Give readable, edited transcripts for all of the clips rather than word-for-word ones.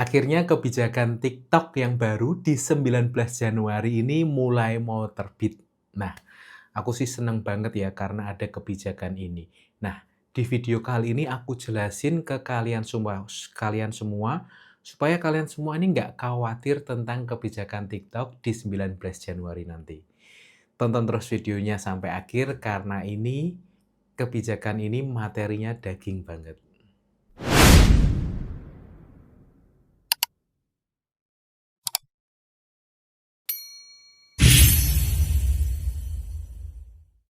Akhirnya kebijakan TikTok yang baru di 19 Januari ini mulai mau terbit. Nah, aku sih seneng banget ya karena ada kebijakan ini. Nah, di video kali ini aku jelasin ke kalian semua supaya kalian semua ini nggak khawatir tentang kebijakan TikTok di 19 Januari nanti. Tonton terus videonya sampai akhir karena ini kebijakan ini materinya daging banget.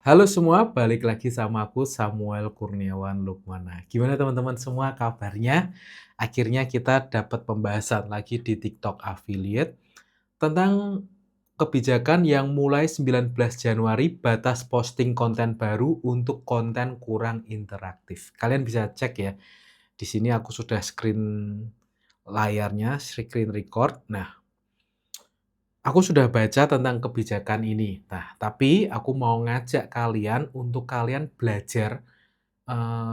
Halo semua, balik lagi sama aku Samuel Kurniawan Lukmana. Gimana teman-teman semua kabarnya? Akhirnya kita dapat pembahasan lagi di TikTok Affiliate tentang kebijakan yang mulai 19 Januari batas posting konten baru untuk konten kurang interaktif. Kalian bisa cek ya. Di sini aku sudah screen record. Nah, aku sudah baca tentang kebijakan ini. Nah, tapi aku mau ngajak kalian untuk kalian belajar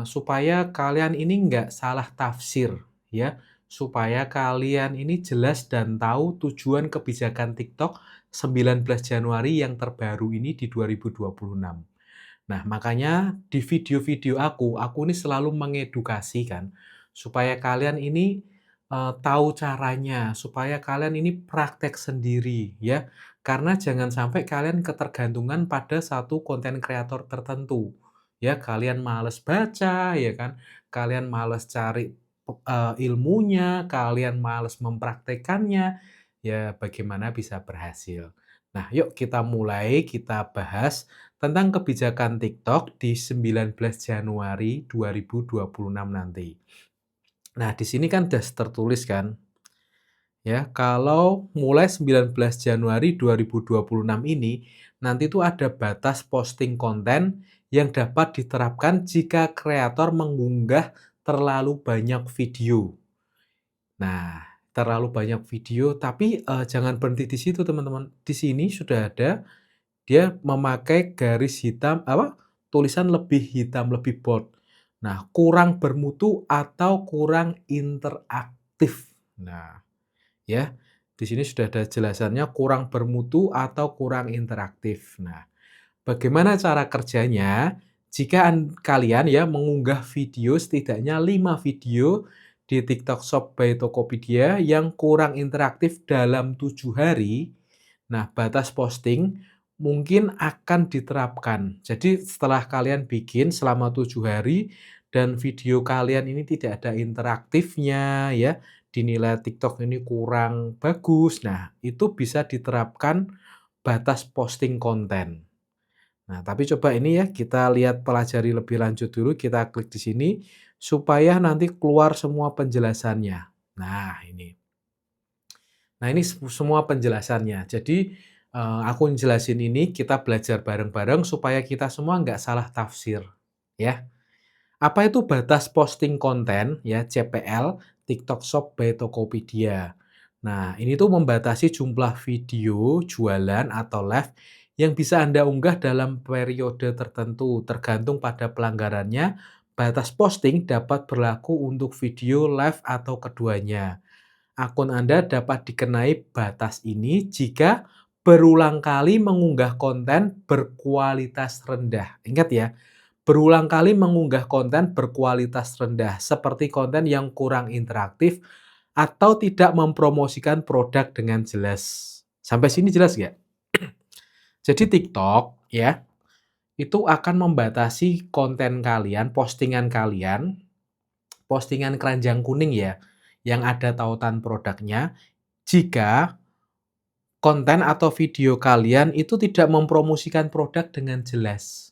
supaya kalian ini nggak salah tafsir, ya. Supaya kalian ini jelas dan tahu tujuan kebijakan TikTok 19 Januari yang terbaru ini di 2026. Nah, makanya di video-video aku ini selalu mengedukasi kan, supaya kalian ini, tahu caranya, supaya kalian ini praktek sendiri ya. Karena jangan sampai kalian ketergantungan pada satu konten kreator tertentu, ya. Kalian males baca ya kan, kalian males cari, ilmunya, kalian males mempraktekannya, ya bagaimana bisa berhasil. Nah, yuk kita mulai, kita bahas tentang kebijakan TikTok di 19 Januari 2026 nanti. Nah, di sini kan udah tertulis kan, ya, kalau mulai 19 Januari 2026 ini, nanti tuh ada batas posting konten yang dapat diterapkan jika kreator mengunggah terlalu banyak video. Nah, terlalu banyak video, tapi, jangan berhenti di situ teman-teman. Di sini sudah ada dia memakai garis hitam tulisan lebih hitam, lebih bold. Nah, kurang bermutu atau kurang interaktif. Nah, ya, di sini sudah ada jelasannya kurang bermutu atau kurang interaktif. Nah, bagaimana cara kerjanya? Jika kalian ya mengunggah video setidaknya 5 video di TikTok Shop by Tokopedia yang kurang interaktif dalam 7 hari, nah batas posting mungkin akan diterapkan. Jadi setelah kalian bikin selama 7 hari dan video kalian ini tidak ada interaktifnya ya, dinilai TikTok ini kurang bagus. Nah, itu bisa diterapkan batas posting konten. Nah, tapi coba ini ya kita lihat pelajari lebih lanjut dulu, kita klik di sini supaya nanti keluar semua penjelasannya. Nah, ini. Nah, ini semua penjelasannya. Jadi, aku jelasin ini kita belajar bareng-bareng supaya kita semua nggak salah tafsir, ya. Apa itu batas posting konten ya, CPL, TikTok Shop by Tokopedia. Nah, ini tuh membatasi jumlah video, jualan, atau live yang bisa Anda unggah dalam periode tertentu, tergantung pada pelanggarannya. Batas posting dapat berlaku untuk video, live, atau keduanya. Akun Anda dapat dikenai batas ini jika berulang kali mengunggah konten berkualitas rendah. Ingat ya, berulang kali mengunggah konten berkualitas rendah, seperti konten yang kurang interaktif atau tidak mempromosikan produk dengan jelas. Sampai sini jelas nggak? Jadi TikTok ya, itu akan membatasi konten kalian, postingan keranjang kuning ya, yang ada tautan produknya, jika konten atau video kalian itu tidak mempromosikan produk dengan jelas.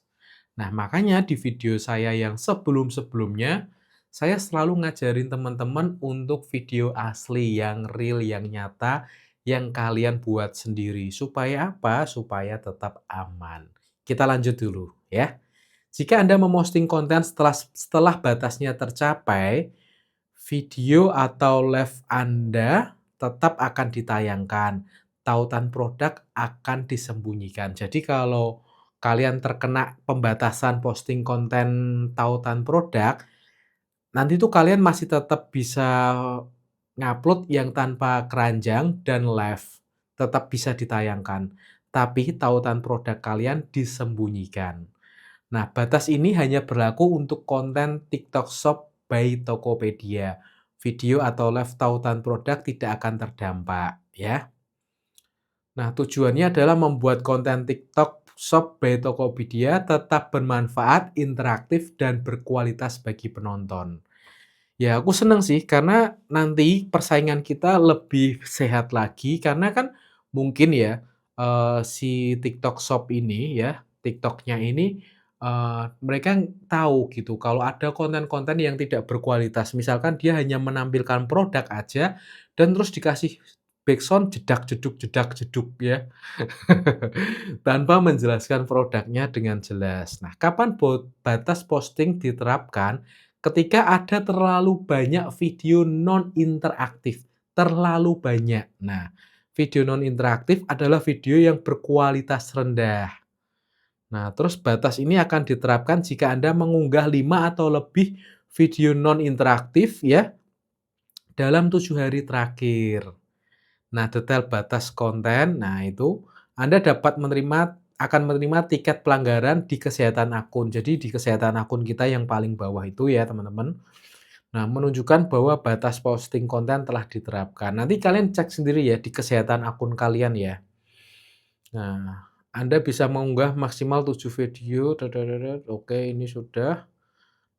Nah, makanya di video saya yang sebelum-sebelumnya, saya selalu ngajarin teman-teman untuk video asli, yang real, yang nyata, yang kalian buat sendiri. Supaya apa? Supaya tetap aman. Kita lanjut dulu ya. Jika Anda memosting konten setelah batasnya tercapai, video atau live Anda tetap akan ditayangkan. Tautan produk akan disembunyikan. Jadi kalau kalian terkena pembatasan posting konten tautan produk, nanti tuh kalian masih tetap bisa ngupload yang tanpa keranjang dan live, tetap bisa ditayangkan, tapi tautan produk kalian disembunyikan. Nah, batas ini hanya berlaku untuk konten TikTok Shop by Tokopedia. Video atau live tautan produk tidak akan terdampak, ya. Nah, tujuannya adalah membuat konten TikTok Shop by Tokopedia tetap bermanfaat, interaktif, dan berkualitas bagi penonton. Ya, aku seneng sih karena nanti persaingan kita lebih sehat lagi karena kan mungkin ya, si TikTok Shop ini ya, TikTok-nya ini, mereka tahu gitu kalau ada konten-konten yang tidak berkualitas. Misalkan dia hanya menampilkan produk aja dan terus dikasih backsound jedak jeduk ya, tanpa menjelaskan produknya dengan jelas. Nah, kapan batas posting diterapkan? Ketika ada terlalu banyak video non interaktif, terlalu banyak. Nah, video non interaktif adalah video yang berkualitas rendah. Nah, terus batas ini akan diterapkan jika Anda mengunggah 5 atau lebih video non interaktif ya dalam 7 hari terakhir. Nah, detail batas konten, nah itu Anda dapat menerima tiket pelanggaran di kesehatan akun. Jadi di kesehatan akun kita yang paling bawah itu ya, teman-teman. Nah, menunjukkan bahwa batas posting konten telah diterapkan. Nanti kalian cek sendiri ya di kesehatan akun kalian ya. Nah, Anda bisa mengunggah maksimal 7 video. Oke, ini sudah.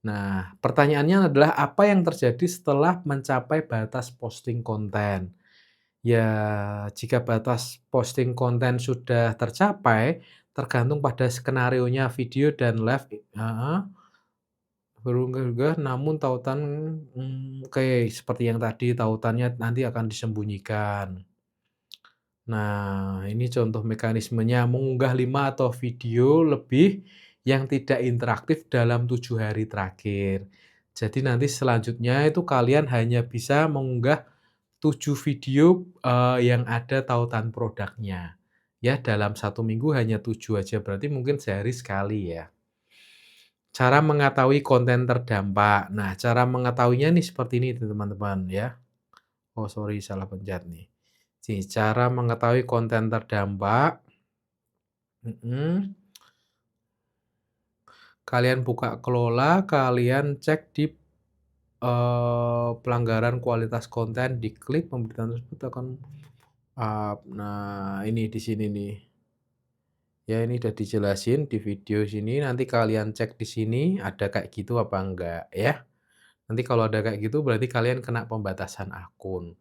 Nah, pertanyaannya adalah apa yang terjadi setelah mencapai batas posting konten? Ya, jika batas posting konten sudah tercapai, tergantung pada skenarionya video dan live heeh, berunggah-unggah namun tautan oke, seperti yang tadi tautannya nanti akan disembunyikan. Nah, ini contoh mekanismenya, mengunggah 5 atau video lebih yang tidak interaktif dalam 7 hari terakhir. Jadi nanti selanjutnya itu kalian hanya bisa mengunggah 7 video, yang ada tautan produknya. Ya, dalam 1 minggu hanya 7 aja, berarti mungkin sehari sekali ya. Cara mengetahui konten terdampak. Nah, cara mengetahuinya nih seperti ini teman-teman ya. Oh sorry salah pencet nih. Cara mengetahui konten terdampak, mhm, kalian buka kelola, kalian cek di, pelanggaran kualitas konten, diklik pemberitaan tersebut akan nah ini di sini nih. Ya ini udah dijelasin di video sini, nanti kalian cek di sini ada kayak gitu apa enggak ya. Nanti kalau ada kayak gitu berarti kalian kena pembatasan akun.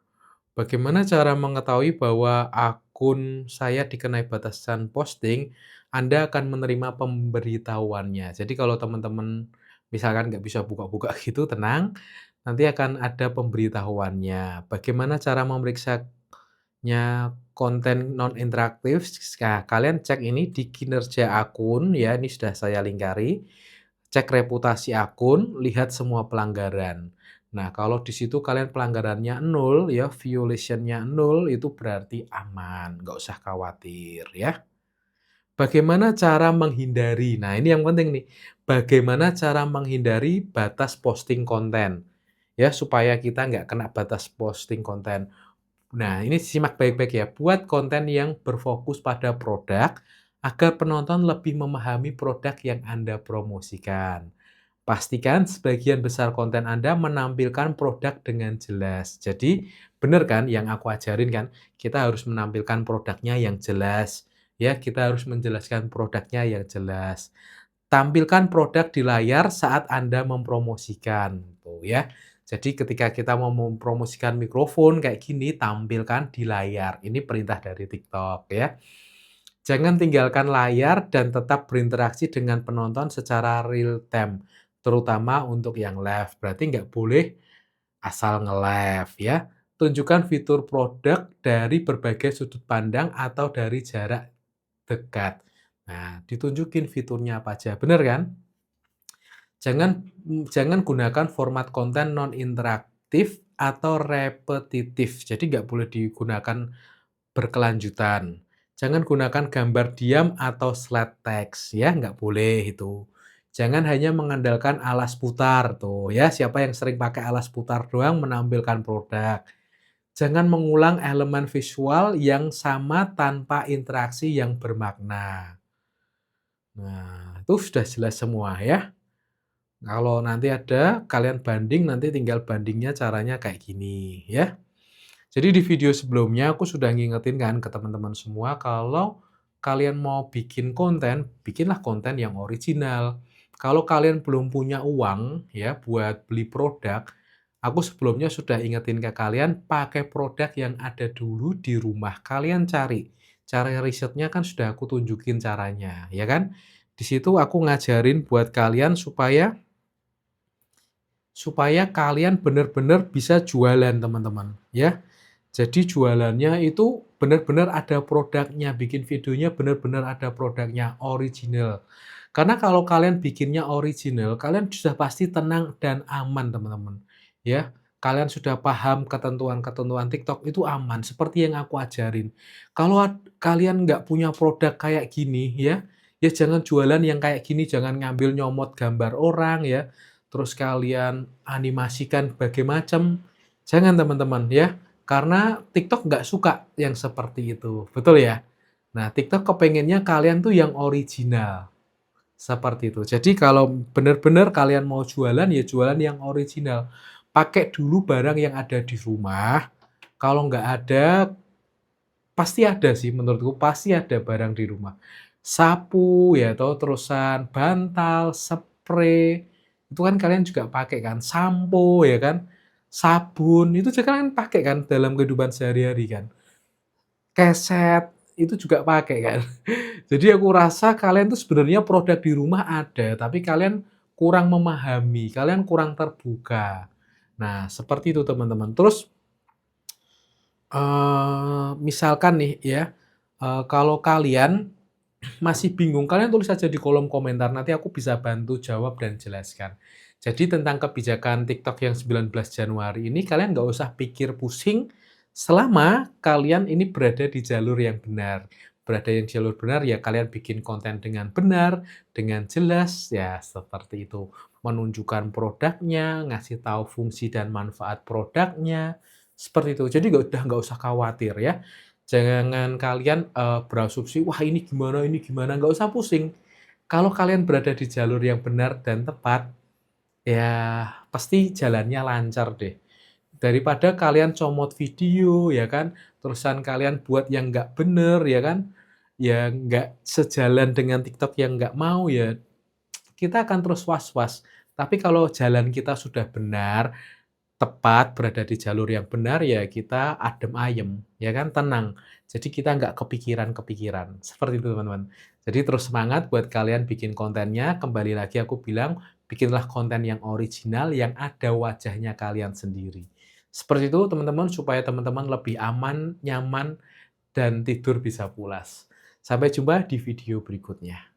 Bagaimana cara mengetahui bahwa akun saya dikenai batasan posting? Anda akan menerima pemberitahuannya. Jadi kalau teman-teman misalkan nggak bisa buka-buka gitu, tenang, nanti akan ada pemberitahuannya. Bagaimana cara memeriksanya konten non interaktif? Nah, kalian cek ini di kinerja akun ya, ini sudah saya lingkari. Cek reputasi akun, lihat semua pelanggaran. Nah, kalau di situ kalian pelanggarannya nol ya, violation-nya nol, itu berarti aman, nggak usah khawatir ya. Bagaimana cara menghindari? Nah, ini yang penting nih. Bagaimana cara menghindari batas posting konten? Ya, supaya kita nggak kena batas posting konten. Nah, ini simak baik-baik ya. Buat konten yang berfokus pada produk agar penonton lebih memahami produk yang Anda promosikan. Pastikan sebagian besar konten Anda menampilkan produk dengan jelas. Jadi, benar kan yang aku ajarin kan, kita harus menampilkan produknya yang jelas. Ya, kita harus menjelaskan produknya yang jelas. Tampilkan produk di layar saat Anda mempromosikan, tuh ya. Jadi ketika kita mau mempromosikan mikrofon kayak gini, tampilkan di layar. Ini perintah dari TikTok ya. Jangan tinggalkan layar dan tetap berinteraksi dengan penonton secara real time, terutama untuk yang live. Berarti nggak boleh asal nge-live ya. Tunjukkan fitur produk dari berbagai sudut pandang atau dari jarak dekat. Nah, ditunjukin fiturnya apa aja, bener kan? Jangan gunakan format konten non interaktif atau repetitif. Jadi nggak boleh digunakan berkelanjutan. Jangan gunakan gambar diam atau slide text ya, nggak boleh itu. Jangan hanya mengandalkan alas putar tuh ya, siapa yang sering pakai alas putar doang menampilkan produk. Jangan mengulang elemen visual yang sama tanpa interaksi yang bermakna. Nah, itu sudah jelas semua ya. Kalau nanti ada kalian banding, nanti tinggal bandingnya caranya kayak gini ya. Jadi di video sebelumnya aku sudah ngingetin kan ke teman-teman semua kalau kalian mau bikin konten, bikinlah konten yang original. Kalau kalian belum punya uang ya buat beli produk, aku sebelumnya sudah ingetin ke kalian pakai produk yang ada dulu di rumah. Kalian cari. Cara risetnya kan sudah aku tunjukin caranya, ya kan? Di situ aku ngajarin buat kalian supaya kalian benar-benar bisa jualan, teman-teman, ya. Jadi jualannya itu benar-benar ada produknya, bikin videonya benar-benar ada produknya, original. Karena kalau kalian bikinnya original, kalian sudah pasti tenang dan aman, teman-teman, ya. Kalian sudah paham ketentuan-ketentuan TikTok itu aman, seperti yang aku ajarin. Kalau kalian nggak punya produk kayak gini, ya jangan jualan yang kayak gini, jangan ngambil nyomot gambar orang, ya, terus kalian animasikan berbagai macam, jangan, teman-teman, ya. Karena TikTok nggak suka yang seperti itu, betul ya? Nah, TikTok kepengennya kalian tuh yang original, seperti itu. Jadi kalau benar-benar kalian mau jualan, ya jualan yang original. Pakai dulu barang yang ada di rumah, kalau nggak ada, pasti ada sih menurutku, pasti ada barang di rumah. Sapu ya toh, terusan bantal, sprei, itu kan kalian juga pakai kan, sampo ya kan, sabun, itu juga kan pakai kan dalam kehidupan sehari-hari kan. Keset, itu juga pakai kan. Jadi aku rasa kalian tuh sebenarnya produk di rumah ada, tapi kalian kurang memahami, kalian kurang terbuka. Nah, seperti itu teman-teman. Terus, misalkan nih ya, kalau kalian masih bingung, kalian tulis saja di kolom komentar, nanti aku bisa bantu jawab dan jelaskan. Jadi tentang kebijakan TikTok yang 19 Januari ini, kalian nggak usah pikir pusing selama kalian ini berada di jalur yang benar. Berada yang jalur benar, ya kalian bikin konten dengan benar, dengan jelas, ya seperti itu. Menunjukkan produknya, ngasih tahu fungsi dan manfaat produknya, seperti itu. Jadi nggak usah khawatir ya. Jangan kalian, berasumsi, "Wah ini gimana," nggak usah pusing. Kalau kalian berada di jalur yang benar dan tepat, ya pasti jalannya lancar deh. Daripada kalian comot video ya kan, terusan kalian buat yang nggak bener ya kan, ya nggak sejalan dengan TikTok yang nggak mau, ya kita akan terus was-was. Tapi kalau jalan kita sudah benar, tepat, berada di jalur yang benar, ya kita adem ayem, ya kan, tenang. Jadi kita nggak kepikiran-kepikiran, seperti itu teman-teman. Jadi terus semangat buat kalian bikin kontennya, kembali lagi aku bilang, bikinlah konten yang original, yang ada wajahnya kalian sendiri. Seperti itu teman-teman, supaya teman-teman lebih aman, nyaman, dan tidur bisa pulas. Sampai jumpa di video berikutnya.